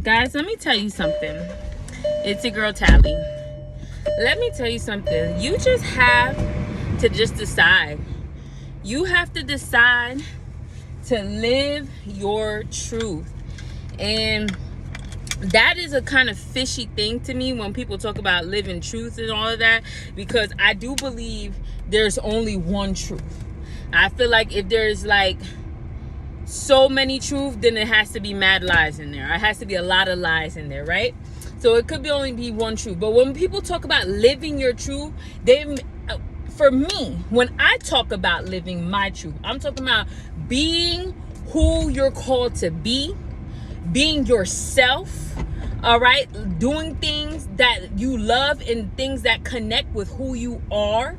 Guys, let me tell you something. It's your girl Tally. Let me tell you something. You just have to just decide. You have to decide to live your truth. And that is a kind of fishy thing to me when people talk about living truth and all of that, because I do believe there's only one truth. I feel like if there's like so many truth, then it has to be mad lies in there. It has to be a lot of lies in there, right? So it could only be one truth. But when people talk about living your truth, for me, when I talk about living my truth, I'm talking about being who you're called to be, being yourself, all right? Doing things that you love and things that connect with who you are.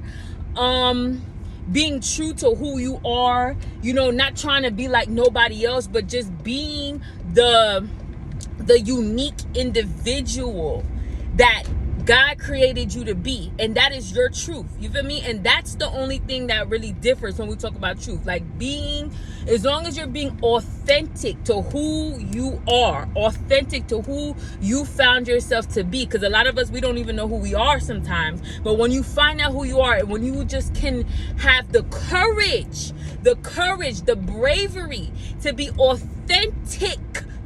Being true to who you are, not trying to be like nobody else, but just being the unique individual that God created you to be. And that is your truth. You feel me? And that's the only thing that really differs when we talk about truth. Like as long as you're being authentic to who you are, authentic to who you found yourself to be. Because a lot of us, we don't even know who we are sometimes. But when you find out who you are, and when you just can have the courage, the bravery to be authentic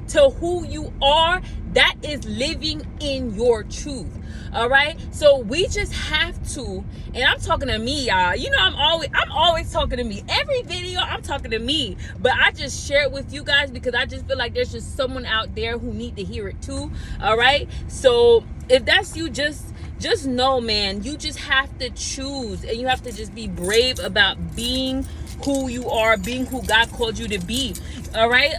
to who you are, that is living in your truth. All right, so we just have to, and I'm talking to me, y'all. I'm always talking to me. Every video I'm talking to me, but I just share it with you guys because I just feel like there's just someone out there who need to hear it too. All right, so if that's you, just know, man, you just have to choose, and you have to just be brave about being who you are, being who God called you to be. All right.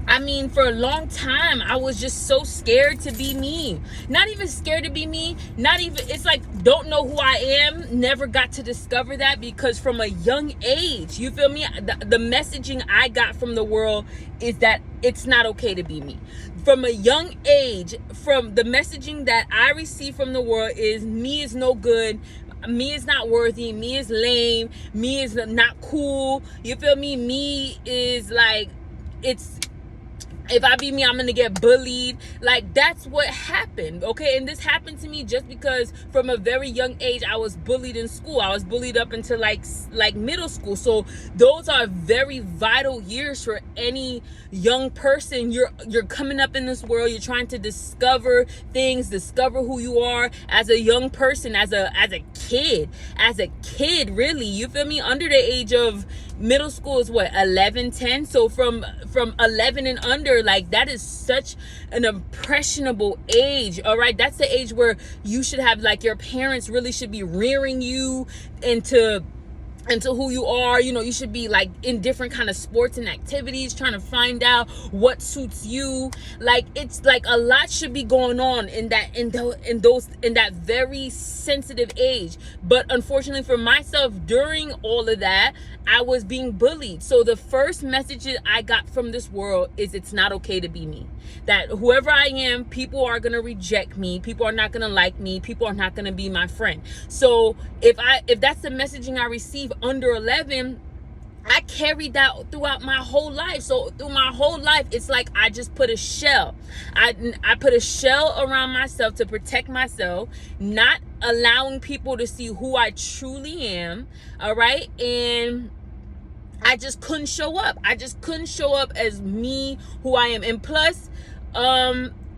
I mean, for a long time, I was just so scared to be me. Not even scared to be me. It's like, don't know who I am. Never got to discover that, because from a young age, you feel me? The messaging I got from the world is that it's not okay to be me. From a young age, from the messaging that I received from the world is me is no good. Me is not worthy. Me is lame. Me is not cool. You feel me? Me is like, if I be me, I'm gonna get bullied. Like, that's what happened, okay? And this happened to me just because from a very young age, I was bullied in school. I was bullied up until like middle school. So those are very vital years for any young person. You're coming up in this world. You're trying to discover things, discover who you are as a young person, as a kid, really. You feel me? Under the age of middle school is what, 11, 10? So from 11 and under, like, that is such an impressionable age. All right, that's the age where you should have, like, your parents really should be rearing you into who you are. You should be like in different kind of sports and activities, trying to find out what suits you. Like, it's like a lot should be going on in that very sensitive age. But unfortunately for myself, during all of that, I was being bullied. So the first message I got from this world is it's not okay to be me. That whoever I am, people are going to reject me. People are not going to like me. People are not going to be my friend. So if that's the messaging I receive under 11, I carried that throughout my whole life. So through my whole life, it's like I just put a shell. I put a shell around myself to protect myself, not allowing people to see who I truly am. All right. And I just couldn't show up. I just couldn't show up as me, who I am. And plus,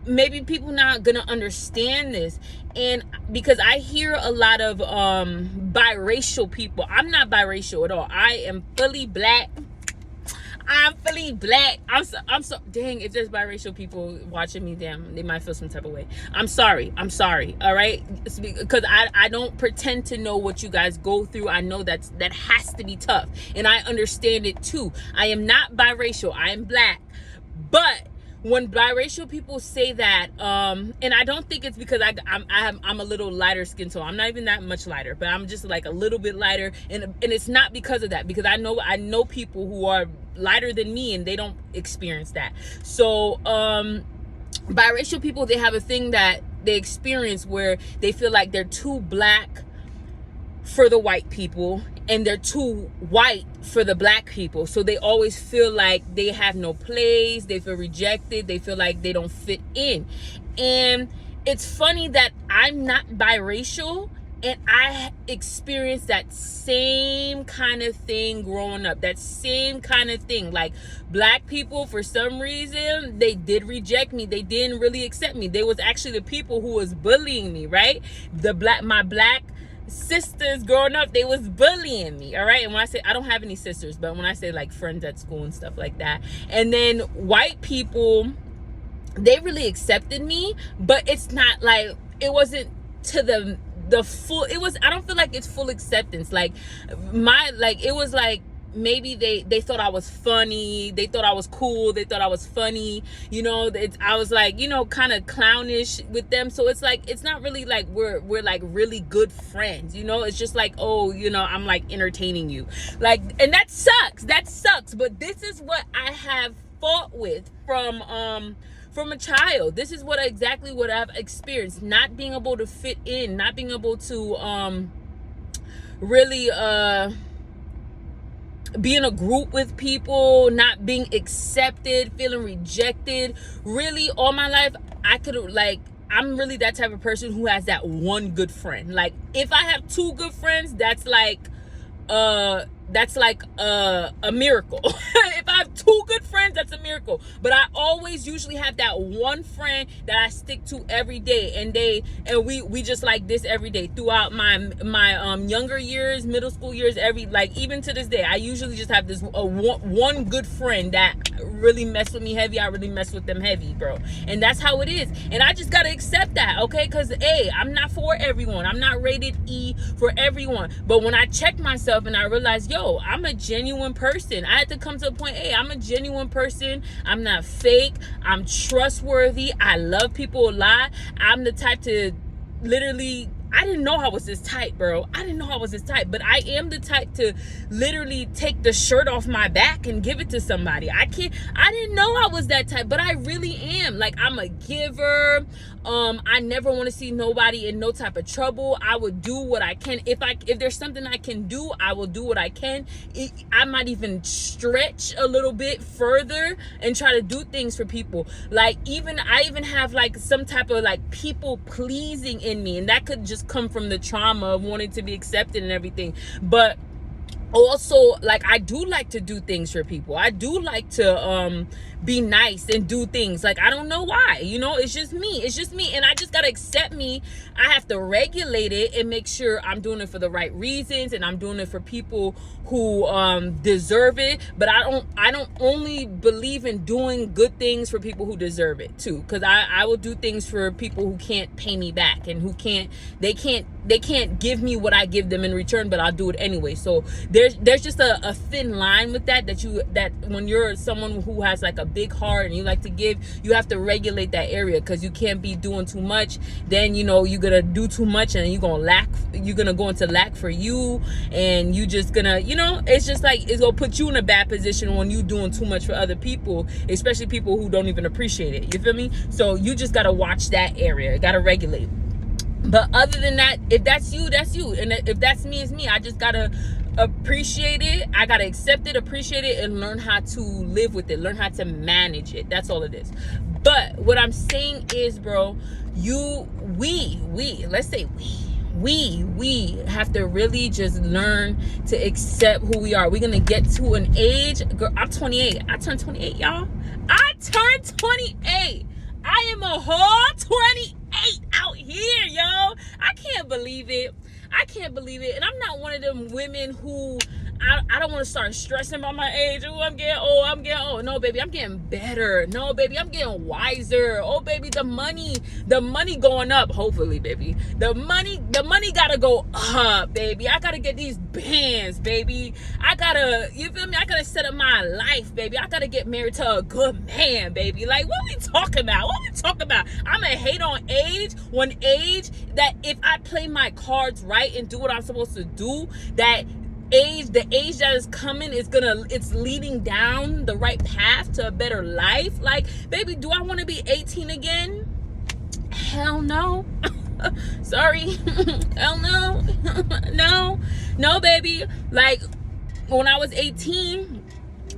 maybe people not gonna understand this. And because I hear a lot of biracial people. I'm not biracial at all. I am fully black. I'm so dang, if there's biracial people watching me, damn, they might feel some type of way. I'm sorry. All right, because I don't pretend to know what you guys go through. I know that has to be tough, and I understand it too. I am not biracial. I am black. But when biracial people say that, and I don't think it's because I'm a little lighter skin tone. I'm not even that much lighter, but I'm just like a little bit lighter, and it's not because of that, because I know people who are lighter than me and they don't experience that. So biracial people, they have a thing that they experience where they feel like they're too black for the white people, and they're too white for the black people. So they always feel like they have no place, they feel rejected, they feel like they don't fit in. And it's funny that I'm not biracial, and I experienced that same kind of thing growing up. That same kind of thing. Like, black people, for some reason, they did reject me. They didn't really accept me. They was actually the people who was bullying me, right? My black sisters growing up, they was bullying me, all right? And when I say, I don't have any sisters, but when I say like friends at school and stuff like that. And then white people, they really accepted me, but it's not like, it wasn't to the full, it was, I don't feel like it's full acceptance. Like, it was like, maybe they thought I was funny, they thought I was cool, they thought I was funny, you know. I was like, you know, kind of clownish with them. So it's like, it's not really like we're like really good friends, you know. It's just like, oh, you know, I'm like entertaining you, like, and that sucks. But this is what I have fought with from a child. This is exactly what I've experienced. Not being able to fit in, not being able to really be in a group with people, not being accepted, feeling rejected. Really, all my life, I'm really that type of person who has that one good friend. Like, if I have two good friends, that's like a miracle. If I have two good friends, that's a miracle. But I always usually have that one friend that I stick to every day, and we just like this every day throughout my younger years, middle school years, even to this day. I usually just have this one good friend that really mess with me heavy. I really mess with them heavy, bro. And that's how it is. And I just gotta accept that, okay? Because I'm not for everyone. I'm not rated E for everyone. But when I check myself and I realize, yo, I'm a genuine person, I had to come to a point, I'm a genuine person. I'm not fake. I'm trustworthy. I love people a lot. I'm the type to literally, I didn't know I was this type, bro. I didn't know I was this type, but I am the type to literally take the shirt off my back and give it to somebody. I didn't know I was that type, but I really am. Like, I'm a giver. I never want to see nobody in no type of trouble. I would do what I can. If there's something I can do, I will do what I can. I might even stretch a little bit further and try to do things for people. Like, I even have like some type of like people pleasing in me, and that could just come from the trauma of wanting to be accepted and everything. But also, like, I do like to do things for people. I do like to be nice and do things. Like, I don't know why, you know, it's just me. And I just gotta accept me. I have to regulate it and make sure I'm doing it for the right reasons, and I'm doing it for people who deserve it. But I don't only believe in doing good things for people who deserve it too, because I will do things for people who can't pay me back, and who can't give me what I give them in return, but I'll do it anyway. So there's just a thin line with that when you're someone who has like a big heart and you like to give, you have to regulate that area, because you can't be doing too much. Then, you know, you're gonna do too much and you're gonna go into lack for you, and you just gonna, you know, it's just like, it's gonna put you in a bad position when you doing too much for other people, especially people who don't even appreciate it. You feel me? So you just gotta watch that area, gotta regulate. But other than that, if that's you, that's you. And if that's me, it's me. I just gotta appreciate it. I gotta accept it, appreciate it, and learn how to live with it, learn how to manage it. That's all it is. But what I'm saying is, bro, we have to really just learn to accept who we are. We're gonna get to an age, girl, I'm 28. I turned 28, y'all. I turned 28. I am a whole 28 out here, yo. I can't believe it. And I'm not one of them women who, I don't want to start stressing about my age. Oh, I'm getting old. No, baby, I'm getting better. No, baby, I'm getting wiser. Oh, baby, the money going up. Hopefully, baby. The money gotta go up, baby. I gotta get these bands, baby. You feel me? I gotta set up my life, baby. I gotta get married to a good man, baby. Like, what we talking about? I'm gonna hate on age, one age that if I play my cards right and do what I'm supposed to do, the age that is coming it's leading down the right path to a better life. Like, baby, do I want to be 18 again? Hell no. Sorry. Hell no. No, baby. Like, when I was 18,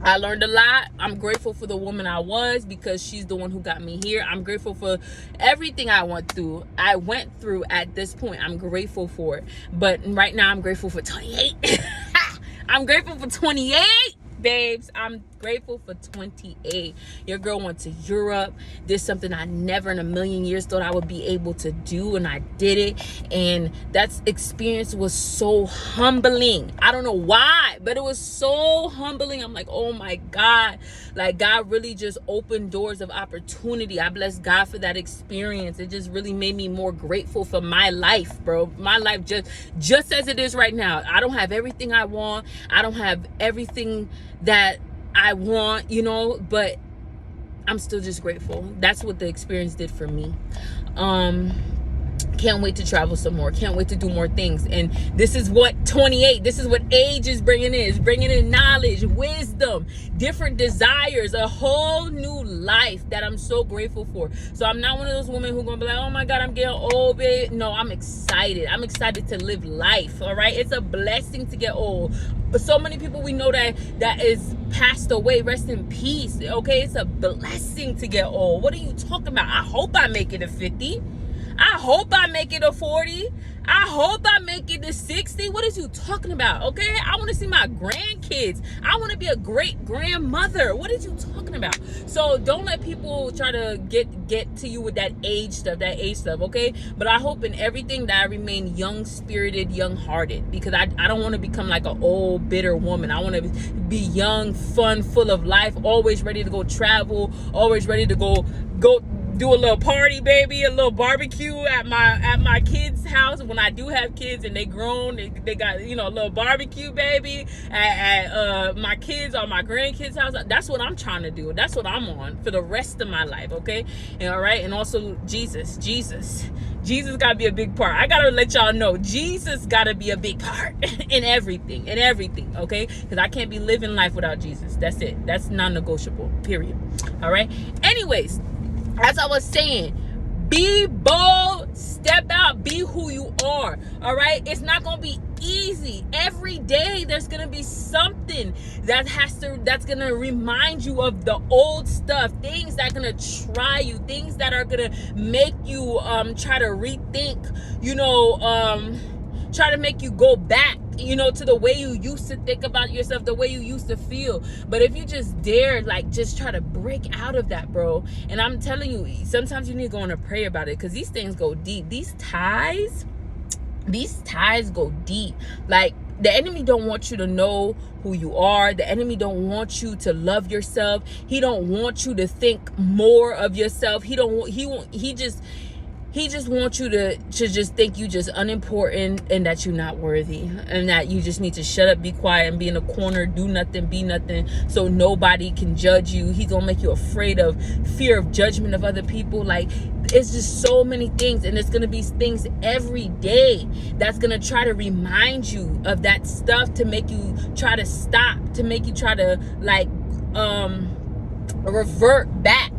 I learned a lot. I'm grateful for the woman I was, because she's the one who got me here. I'm grateful for everything I went through at this point. I'm grateful for it. But right now I'm grateful for 28. I'm grateful for 28, babes. I'm grateful for 28. Your girl went to Europe. Did something I never in a million years thought I would be able to do, and I did it. And that experience was so humbling. I don't know why, but it was so humbling. I'm like, oh my God. Like, God really just opened doors of opportunity. I bless God for that experience. It just really made me more grateful for my life, bro. My life just as it is right now. I don't have everything I want. I don't have everything that I want, but I'm still just grateful. That's what the experience did for me. Can't wait to travel some more. Can't wait to do more things. And this is what 28, this is what age is bringing in. It's bringing in knowledge, wisdom, different desires, a whole new life that I'm so grateful for. So I'm not one of those women who are going to be like, oh my God, I'm getting old, babe. No, I'm excited. I'm excited to live life, all right? It's a blessing to get old. But so many people we know that is passed away. Rest in peace, okay? It's a blessing to get old. What are you talking about? I hope I make it to 50. I hope I make it to 40. I hope I make it to 60. What is you talking about? Okay, I want to see my grandkids. I want to be a great grandmother. What is you talking about? So don't let people try to get to you with that age stuff, okay? But I hope in everything that I remain young spirited, young hearted, because I don't want to become like an old bitter woman. I want to be young, fun, full of life, always ready to go travel, always ready to go do a little party, baby, a little barbecue at my kids' house when I do have kids and they grown. They got, a little barbecue, baby, at my kids or my grandkids' house. That's what I'm trying to do. That's what I'm on for the rest of my life, okay? And, all right? And also Jesus got to be a big part. I got to let y'all know, Jesus got to be a big part in everything, okay? Because I can't be living life without Jesus. That's it. That's non-negotiable, period. All right? Anyways, as I was saying, be bold, step out, be who you are, all right? It's not going to be easy. Every day there's going to be something that's going to remind you of the old stuff, things that are going to try you, things that are going to make you try to rethink, try to make you go back, to the way you used to think about yourself, the way you used to feel. But if you just dare, just try to break out of that, bro. And I'm telling you, sometimes you need to go on a prayer about it, because these things go deep. These ties go deep. Like, the enemy don't want you to know who you are. The enemy don't want you to love yourself. He don't want you to think more of yourself. He just wants you to just think you just unimportant and that you're not worthy, and that you just need to shut up, be quiet, and be in a corner, do nothing, be nothing, so nobody can judge you. He's gonna make you afraid of fear of judgment of other people. Like, it's just so many things, and it's gonna be things every day that's gonna try to remind you of that stuff, to make you try to stop, to make you try to revert back.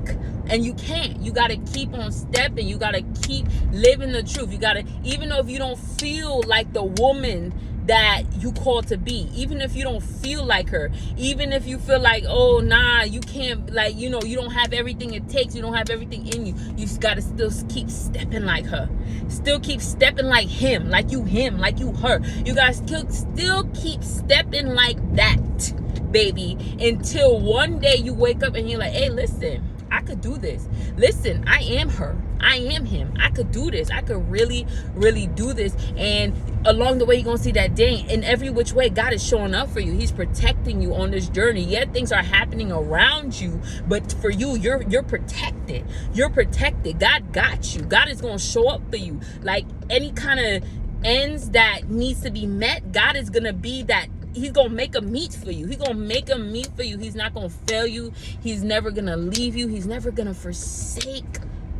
And you can't. You got to keep on stepping. You got to keep living the truth. You got to, even though if you don't feel like the woman that you called to be, even if you don't feel like her, even if you feel like, oh, nah, you can't, you don't have everything it takes, you don't have everything in you, you just got to still keep stepping like her. Still keep stepping like him, like you her. You guys still keep stepping like that, baby, until one day you wake up and you're like, hey, listen, I could do this. Listen, I am her. I am him. I could do this. I could really, really do this. And along the way, you're going to see that day. In every which way, God is showing up for you. He's protecting you on this journey. Yet things are happening around you, but for you, you're protected. You're protected. God got you. God is going to show up for you. Like, any kind of ends that needs to be met, God is going to be that. He's going to make a meet for you. He's going to make a meet for you. He's not going to fail you. He's never going to leave you. He's never going to forsake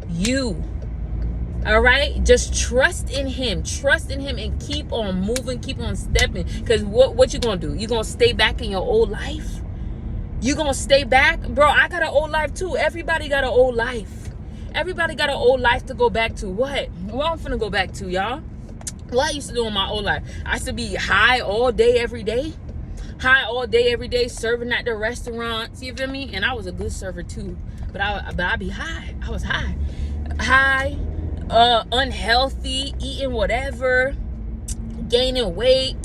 you. All right? Just trust in him. Trust in him and keep on moving. Keep on stepping. Because what you going to do? You going to stay back in your old life? You going to stay back? Bro, I got an old life too. Everybody got an old life. Everybody got an old life to go back to. What I'm finna go back to, y'all? What I used to do in my old life? I used to be high all day, every day. High all day, every day, serving at the restaurants. You feel me? And I was a good server too. But I be high. I was high. High, unhealthy, eating whatever, gaining weight.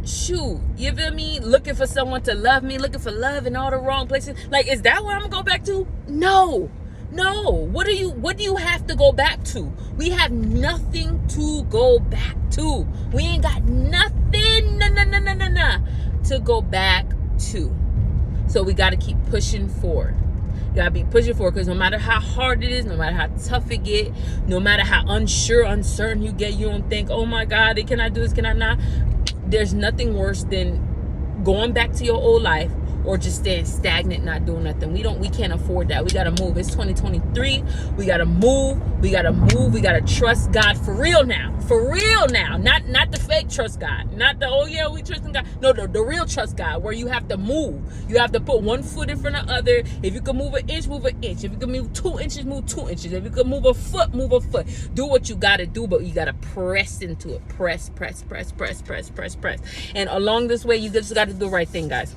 Shoot, you feel me? Looking for someone to love me, looking for love in all the wrong places. Like, is that what I'm gonna go back to? No. What do you have to go back to? We have nothing to go back to. We ain't got nothing to go back to. So we gotta keep pushing forward. You gotta be pushing forward, because no matter how hard it is, no matter how tough it get, no matter how uncertain you get, you don't think, oh my God, can I do this, can I not? There's nothing worse than going back to your old life or just staying stagnant, not doing nothing. We can't afford that. We gotta move. It's 2023. We gotta move. We gotta trust God for real now. Not the fake trust God. Not the, oh yeah, we trust in God. No, the real trust God, where you have to move. You have to put one foot in front of the other. If you can move an inch, move an inch. If you can move 2 inches, move 2 inches. If you can move a foot, move a foot. Do what you gotta do, but you gotta press into it. Press. And along this way, you just gotta do the right thing, guys.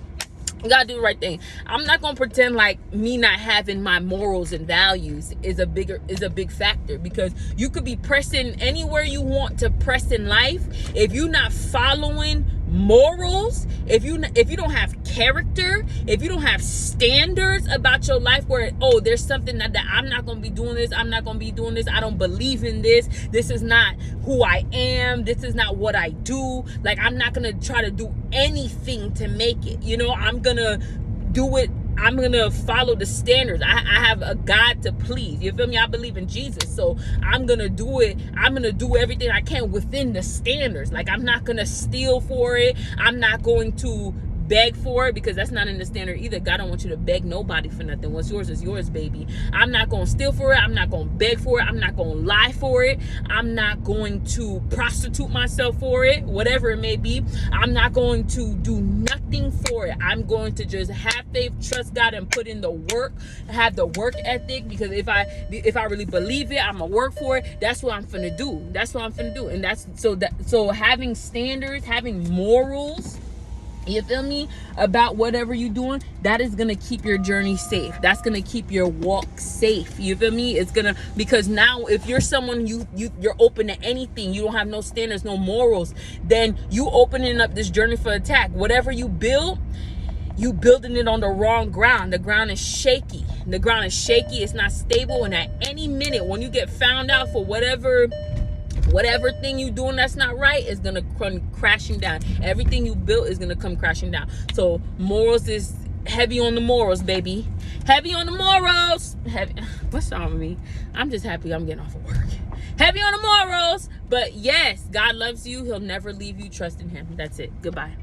You gotta do the right thing. I'm not gonna pretend like me not having my morals and values is a big factor, because you could be pressing anywhere you want to press in life. If you're not following morals, if you don't have character, if you don't have standards about your life, where there's something that I'm not gonna be doing this, I'm not gonna be doing this, I don't believe in this, this is not who I am, this is not what I do, like I'm not gonna try to do anything to make it, I'm gonna do it, I'm gonna follow the standards. I have a God to please. You feel me? I believe in Jesus. So I'm gonna do it. I'm gonna do everything I can within the standards. Like, I'm not gonna steal for it. I'm not going to beg for it, because that's not in the standard either. God don't want you to beg nobody for nothing. What's yours is yours, baby. I'm not gonna steal for it. I'm not gonna beg for it. I'm not gonna lie for it. I'm not going to prostitute myself for it, whatever it may be. I'm not going to do nothing for it. I'm going to just have faith, trust God, and put in the work, have the work ethic, because if I really believe it, I'm gonna work for it. That's what I'm finna do. And so having standards, having morals, you feel me, about whatever you're doing, that is gonna keep your journey safe. That's gonna keep your walk safe. You feel me? It's gonna, because now if you're someone you're open to anything, you don't have no standards, no morals, then you opening up this journey for attack. Whatever you build, you building it on the wrong ground. The ground is shaky. It's not stable, and at any minute when you get found out for whatever thing you doing that's not right, is gonna come crashing down. Everything you built is gonna come crashing down. So morals is heavy on the morals, baby. Heavy on the morals. What's wrong with me? I'm just happy I'm getting off of work. Heavy on the morals. But yes, God loves you. He'll never leave you. Trust in him. That's it. Goodbye.